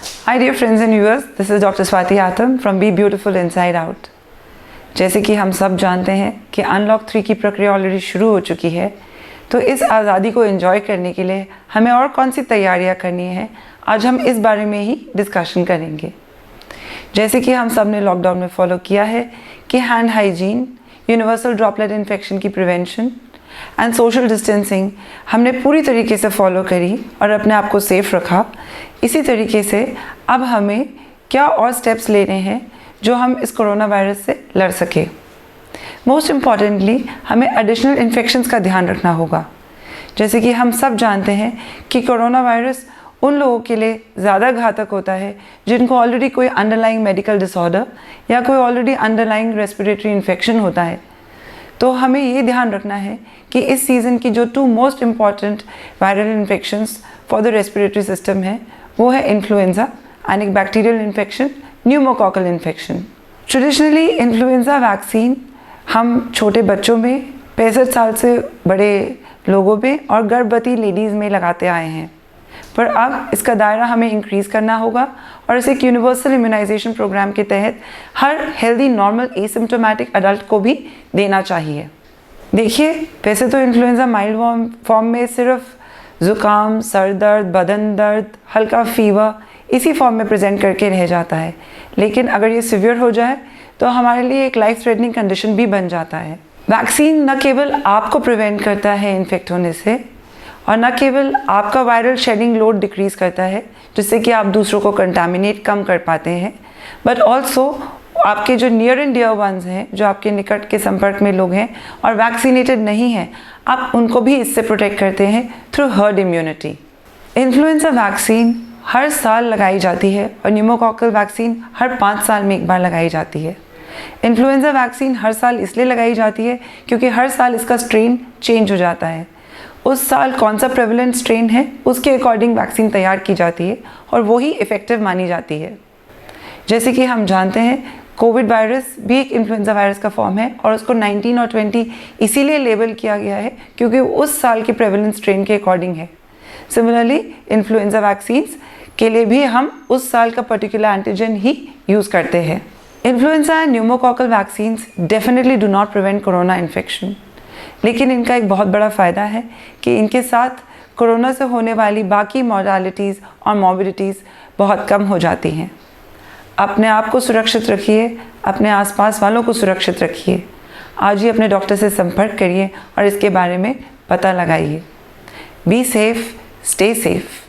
Hi dear friends and viewers, this is Dr. Swati Atam from Be Beautiful Inside Out। जैसे कि हम सब जानते हैं कि अनलॉक 3 की प्रक्रिया ऑलरेडी शुरू हो चुकी है, तो इस आज़ादी को एंजॉय करने के लिए हमें और कौन सी तैयारियां करनी है, आज हम इस बारे में ही डिस्कशन करेंगे। जैसे कि हम सब ने लॉकडाउन में फॉलो किया है कि hand hygiene, universal droplet infection की प्रिवेंशन एंड सोशल डिस्टेंसिंग हमने पूरी तरीके से फॉलो करी और अपने आप को सेफ रखा। इसी तरीके से अब हमें क्या और स्टेप्स लेने हैं जो हम इस कोरोना वायरस से लड़ सके। मोस्ट इम्पॉर्टेंटली हमें एडिशनल इन्फेक्शंस का ध्यान रखना होगा। जैसे कि हम सब जानते हैं कि कोरोना वायरस उन लोगों के लिए ज़्यादा घातक होता है जिनको ऑलरेडी कोई अंडरलाइंग मेडिकल डिसऑर्डर या कोई ऑलरेडी अंडरलाइंग रेस्पिरेटरी इन्फेक्शन होता है। तो हमें ये ध्यान रखना है कि इस सीज़न की जो 2 most important viral infections for the respiratory system है वो है इन्फ्लुएंजा एंड एक bacterial infection, pneumococcal infection. Traditionally influenza vaccine हम छोटे बच्चों में, 65 साल से बड़े लोगों में और गर्भवती लेडीज़ में लगाते आए हैं, पर अब इसका दायरा हमें इंक्रीज़ करना होगा और इसे एक यूनिवर्सल इम्यूनाइजेशन प्रोग्राम के तहत हर हेल्दी नॉर्मल एसिम्प्टोमेटिक अडल्ट को भी देना चाहिए। देखिए, वैसे तो इन्फ्लुएंजा माइल्ड फॉर्म में सिर्फ ज़ुकाम, सर दर्द, बदन दर्द, हल्का फीवर इसी फॉर्म में प्रेजेंट करके रह जाता है, लेकिन अगर ये सिवियर हो जाए तो हमारे लिए एक लाइफ थ्रेटनिंग कंडीशन भी बन जाता है। वैक्सीन न केवल आपको प्रिवेंट करता है इन्फेक्ट होने से और न केवल आपका वायरल शेडिंग लोड डिक्रीज़ करता है जिससे कि आप दूसरों को कंटामिनेट कम कर पाते हैं, बट ऑल्सो आपके जो नियर एंड डियर वंस हैं, जो आपके निकट के संपर्क में लोग हैं और वैक्सीनेटेड नहीं हैं, आप उनको भी इससे प्रोटेक्ट करते हैं through herd immunity. Influenza vaccine हर साल लगाई जाती है और न्यूमोकॉकल वैक्सीन हर 5 साल में एक बार लगाई जाती है। इन्फ्लुएंजा वैक्सीन हर साल इसलिए लगाई जाती है क्योंकि हर साल इसका स्ट्रेन चेंज हो जाता है। उस साल कौन सा प्रेवलेंट स्ट्रेन है उसके अकॉर्डिंग वैक्सीन तैयार की जाती है और वही इफ़ेक्टिव मानी जाती है। जैसे कि हम जानते हैं, कोविड वायरस भी एक इन्फ्लुएंजा वायरस का फॉर्म है और उसको 19 और 20 इसीलिए लेबल किया गया है क्योंकि उस साल के प्रेवलेंट स्ट्रेन के अकॉर्डिंग है। सिमिलरली इन्फ्लुएंजा वैक्सीन्स के लिए भी हम उस साल का पर्टिकुलर एंटीजन ही यूज़ करते हैं। Influenza and pneumococcal vaccines definitely do not prevent corona infection, लेकिन इनका एक बहुत बड़ा फ़ायदा है कि इनके साथ कोरोना से होने वाली बाकी मॉर्टालिटीज़ और मॉर्बिडिटीज़ बहुत कम हो जाती हैं। अपने आप को सुरक्षित रखिए, अपने आसपास वालों को सुरक्षित रखिए। आज ही अपने डॉक्टर से संपर्क करिए और इसके बारे में पता लगाइए। Be safe, stay safe.